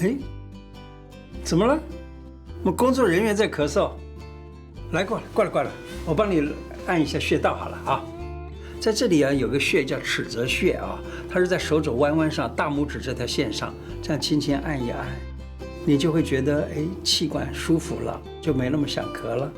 哎，怎么了？我们工作人员在咳嗽。来，过来，我帮你按一下穴道好了啊。在这里啊，有个穴叫尺泽穴啊，它是在手肘弯弯上，大拇指这条线上，这样轻轻按一按，你就会觉得气管舒服了，就没那么想咳了。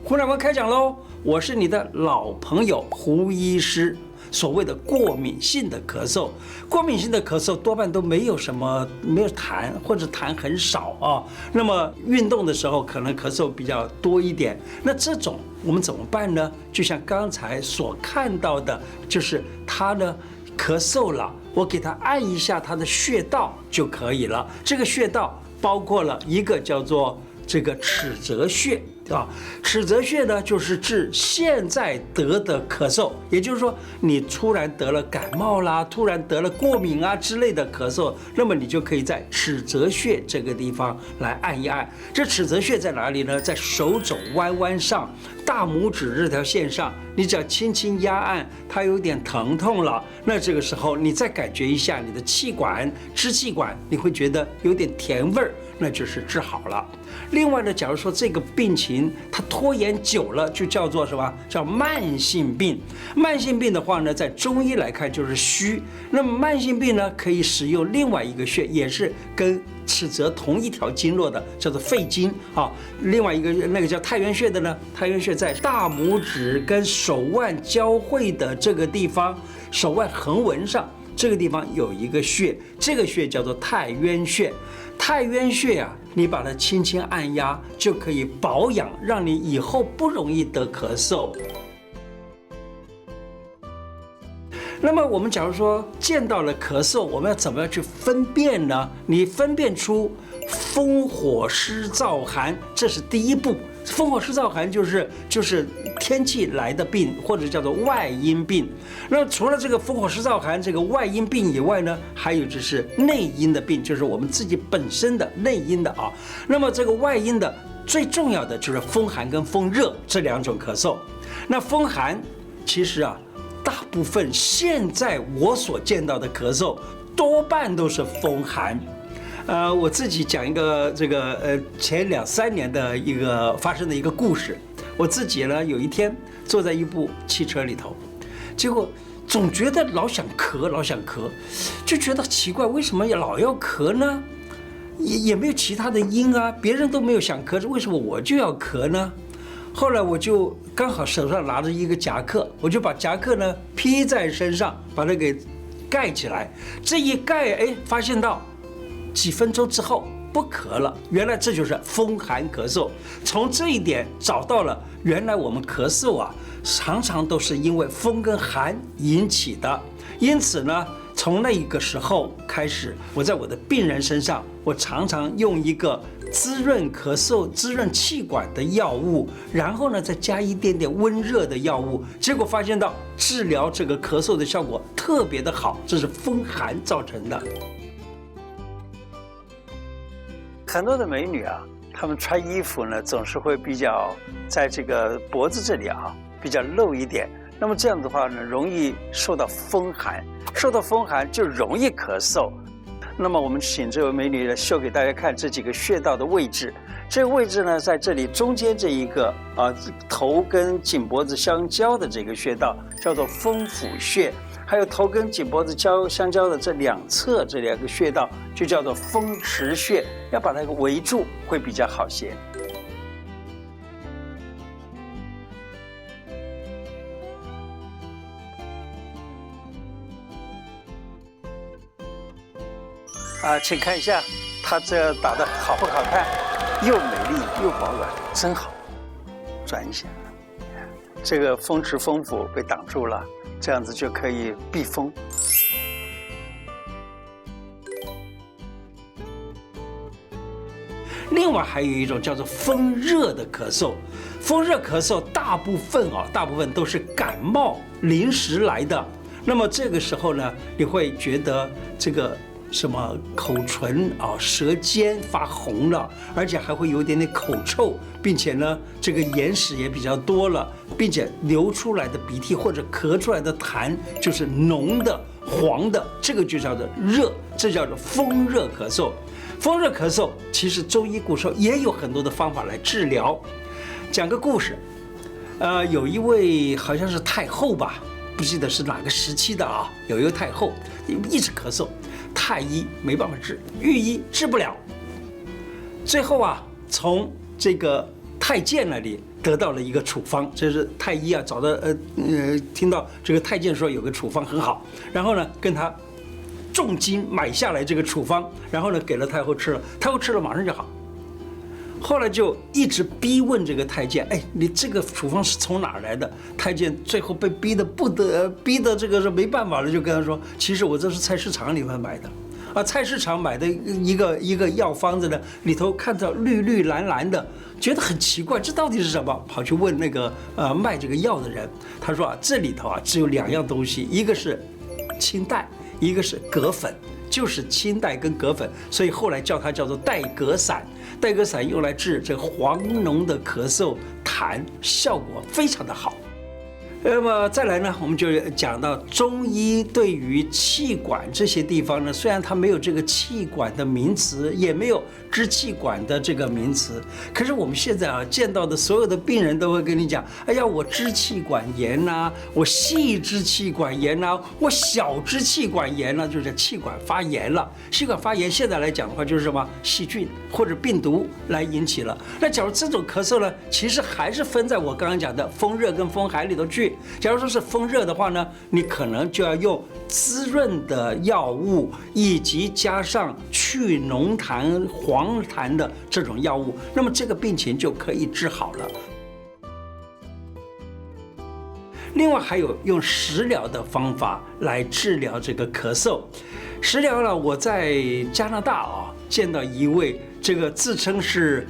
胡乃文开讲喽！我是你的老朋友胡医师。所谓的过敏性的咳嗽，过敏性的咳嗽多半都没有痰，或者痰很少啊。那么运动的时候可能咳嗽比较多一点。那这种我们怎么办呢？就像刚才所看到的，就是他呢咳嗽了，我给他按一下他的穴道就可以了。这个穴道包括了一个叫做这个尺泽穴。尺泽穴呢，就是治现在得的咳嗽，也就是说，你突然得了感冒啦，突然得了过敏啊之类的咳嗽，那么你就可以在尺泽穴这个地方来按一按。这尺泽穴在哪里呢？在手肘弯上，大拇指这条线上，你只要轻轻压按，它有点疼痛了，那这个时候你再感觉一下你的气管、支气管，你会觉得有点甜味儿，那就是治好了。另外呢，假如说这个病情它拖延久了，就叫做什么？叫慢性病。慢性病的话呢，在中医来看就是虚。那么慢性病呢，可以使用另外一个穴，也是跟尺泽同一条经络的，叫做肺经啊。另外一个那个叫太渊穴的呢，太渊穴在大拇指跟手腕交汇的这个地方，手腕横纹上这个地方有一个穴，这个穴叫做太渊穴。太渊穴啊，你把它轻轻按压，就可以保养，让你以后不容易得咳嗽。那么我们假如说见到了咳嗽，我们要怎么样去分辨呢？你分辨出风火湿燥寒，这是第一步。风火湿燥寒就是天气来的病，或者叫做外因病。那除了这个风火湿燥寒这个外因病以外呢，还有就是内因的病，就是我们自己本身的内因的啊。那么这个外因的最重要的就是风寒跟风热这两种咳嗽。那风寒其实啊，大部分现在我所见到的咳嗽多半都是风寒。我自己讲一个前2、3年的一个发生的一个故事。我自己呢有一天坐在一部汽车里头，结果总觉得老想咳，就觉得奇怪，为什么老要咳呢？也没有其他的因啊，别人都没有想咳，为什么我就要咳呢？后来我就刚好手上拿着一个夹克，我就把夹克呢披在身上，把它给盖起来。这一盖，发现到几分钟之后不咳了，原来这就是风寒咳嗽。从这一点找到了，原来我们咳嗽啊，常常都是因为风跟寒引起的。因此呢，从那个时候开始，我在我的病人身上，我常常用一个滋润咳嗽、滋润气管的药物，然后呢再加一点点温热的药物，结果发现到治疗这个咳嗽的效果特别的好，这是风寒造成的。很多的美女啊，她们穿衣服呢，总是会比较在这个脖子这里啊，比较露一点。那么这样的话呢，容易受到风寒，受到风寒就容易咳嗽。那么我们请这位美女秀给大家看这几个穴道的位置。这个位置呢，在这里中间这一个头跟颈脖子相交的这个穴道叫做风府穴。还有头跟颈脖子相交的这两侧这2个穴道就叫做风池穴，要把它围住会比较好些。请看一下它这打得好不好看，又美丽又保暖，真好。转一下，这个风池风府被挡住了，这样子就可以避风。另外还有一种叫做风热的咳嗽，风热咳嗽大部分都是感冒临时来的。那么这个时候呢，你会觉得这个什么口唇舌尖发红了，而且还会有点点口臭，并且呢这个眼屎也比较多了，并且流出来的鼻涕或者咳出来的痰就是浓的黄的，这个就叫做热，这叫做风热咳嗽。风热咳嗽其实中医古时候也有很多的方法来治疗。讲个故事，有一位好像是太后吧，不记得是哪个时期的啊，有一个太后一直咳嗽，太医没办法治，御医治不了，最后啊从这个太监那里得到了一个处方，这是太医啊找到听到这个太监说有个处方很好，然后呢跟他重金买下来这个处方，然后呢给了太后吃了，太后吃了马上就好。后来就一直逼问这个太监，哎，你这个处方是从哪儿来的？太监最后被逼得这个是没办法了，就跟他说，其实我这是菜市场里面买的。啊，菜市场买的一个药方子呢，里头看到绿绿蓝蓝的，觉得很奇怪，这到底是什么？跑去问那个卖这个药的人，他说啊，这里头啊只有2样东西，一个是青黛，一个是葛粉，就是青黛跟葛粉，所以后来叫它叫做黛葛散。黛葛散用来治这黄脓的咳嗽痰，效果非常的好。那么再来呢，我们就讲到中医对于气管这些地方呢，虽然它没有这个气管的名词，也没有支气管的这个名词，可是我们现在啊见到的所有的病人都会跟你讲，哎呀，我支气管炎呐，我细支气管炎呐，我小支气管炎呢，就是气管发炎了。气管发炎现在来讲的话，就是什么细菌或者病毒来引起了。那假如这种咳嗽呢，其实还是分在我刚刚讲的风热跟风寒里头去。假如说是风热的话呢，你可能就要用滋润的药物，以及加上去脓痰、黄痰的这种药物，那么这个病情就可以治好了。另外还有用食疗的方法来治疗这个咳嗽。食疗呢，我在加拿大啊见到一位这个自称是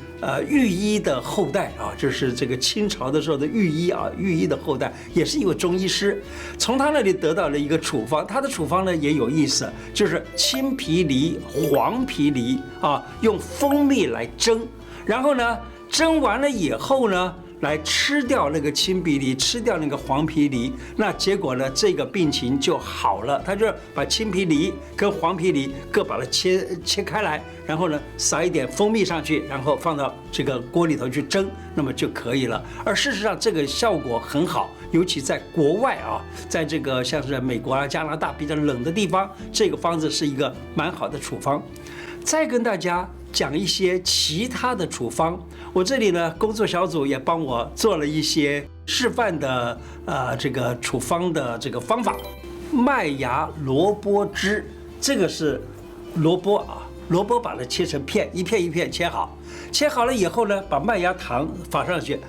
御医的后代啊，就是这个清朝的时候的御医啊，御医的后代，也是一位中医师。从他那里得到了一个处方，他的处方呢也有意思，就是青皮梨、黄皮梨啊，用蜂蜜来蒸，然后呢蒸完了以后呢，来吃掉那个青皮梨，吃掉那个黄皮梨，那结果呢，这个病情就好了。他就把青皮梨跟黄皮梨各把它切开来，然后呢撒一点蜂蜜上去，然后放到这个锅里头去蒸，那么就可以了。而事实上，这个效果很好，尤其在国外啊，在这个像是美国啊、加拿大比较冷的地方，这个方子是一个蛮好的处方。再跟大家讲一些其他的处方，我这里呢工作小组也帮我做了一些示范的这个处方的这个方法。麦芽萝卜汁，这个是萝卜啊，萝卜把它切成片，一片一片切好，切好了以后呢，把麦芽糖放上去，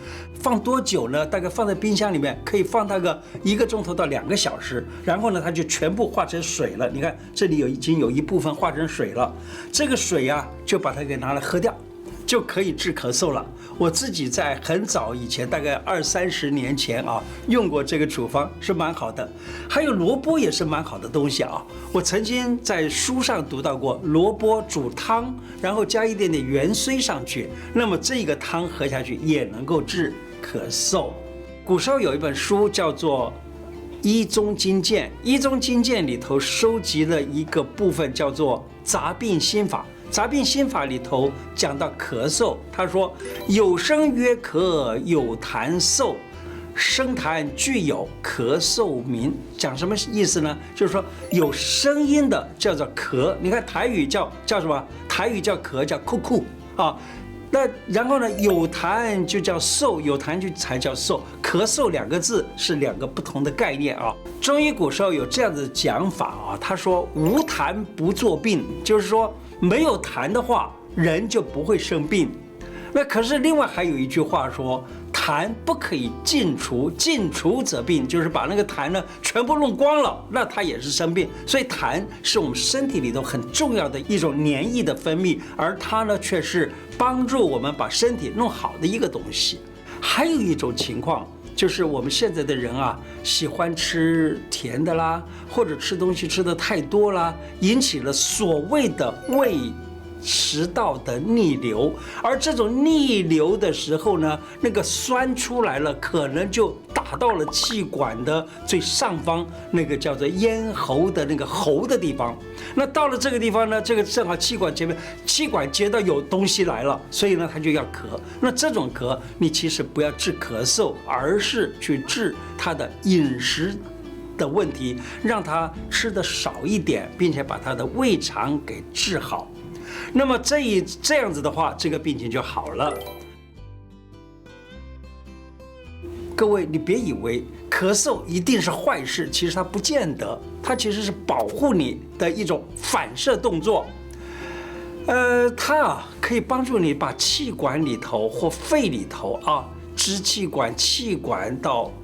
放多久呢？大概放在冰箱里面，可以放大个1个钟头到2个小时，然后呢，它就全部化成水了。你看这里已经有一部分化成水了，这个水啊，就把它给拿来喝掉，就可以治咳嗽了。我自己在很早以前，大概20-30年前啊，用过这个处方，是蛮好的。还有萝卜也是蛮好的东西啊，我曾经在书上读到过，萝卜煮汤，然后加一点点芫荽上去，那么这个汤喝下去也能够治咳嗽。古时候有一本书叫做《医宗经鉴》，《医宗经鉴》里头收集了一个部分叫做杂病心法。杂病心法里头讲到咳嗽，他说有声曰咳，有痰嗽，声痰俱有，咳嗽名。讲什么意思呢？就是说有声音的叫做咳，你看台语叫什么？台语叫咳，叫酷酷啊。那然后呢，有痰就叫嗽，有痰就才叫嗽。咳嗽2个字是2个不同的概念啊。中医古时候有这样的讲法啊，他说无痰不作病，就是说没有痰的话，人就不会生病。那可是另外还有一句话说，痰不可以尽除，尽除则病，就是把那个痰呢全部弄光了，那它也是生病。所以痰是我们身体里头很重要的一种黏液的分泌，而它呢却是帮助我们把身体弄好的一个东西。还有一种情况，就是我们现在的人啊，喜欢吃甜的啦，或者吃东西吃的太多啦，引起了所谓的胃食道的逆流，而这种逆流的时候呢，那个酸出来了，可能就打打到了气管的最上方，那个叫做咽喉的那个喉的地方。那到了这个地方呢，这个正好气管前面，气管接到有东西来了，所以呢它就要咳。那这种咳，你其实不要治咳嗽，而是去治它的饮食的问题，让他吃的少一点，并且把他的胃肠给治好。那么这样子的话，这个病情就好了。各位，你别以为咳嗽一定是坏事，其实它不见得，它其实是保护你的一种反射动作。它可以帮助你把气管里头或肺里头支气管、气管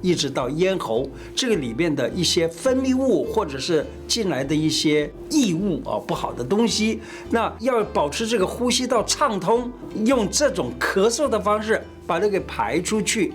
一直到咽喉，这个里面的一些分泌物或者是进来的一些异物不好的东西，那要保持这个呼吸道畅通，用这种咳嗽的方式把它给排出去。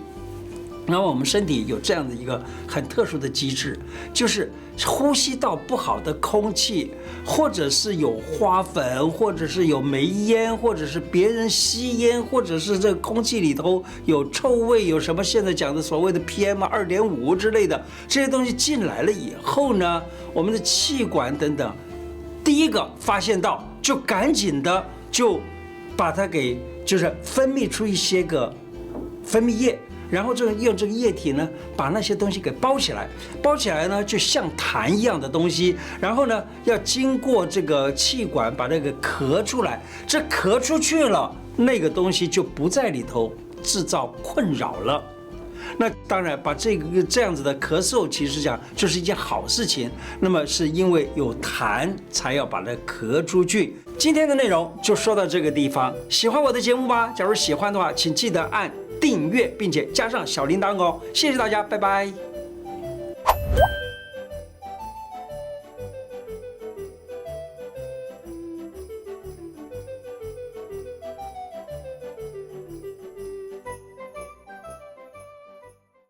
然后我们身体有这样的一个很特殊的机制，就是呼吸道不好的空气，或者是有花粉，或者是有煤烟，或者是别人吸烟，或者是这空气里头有臭味，有什么现在讲的所谓的 PM2.5之类的这些东西进来了以后呢，我们的气管等等，第一个发现到就赶紧的就把它给就是分泌出一些个分泌液。然后用这个液体呢，把那些东西给包起来，包起来呢就像痰一样的东西，然后呢要经过这个气管把那个咳出来，这咳出去了，那个东西就不在里头制造困扰了。那当然，把这样子的咳嗽，其实讲就是一件好事情。那么是因为有痰，才要把它咳出去。今天的内容就说到这个地方，喜欢我的节目吗？假如喜欢的话，请记得按订阅，并且加上小铃铛哦。谢谢大家，拜拜。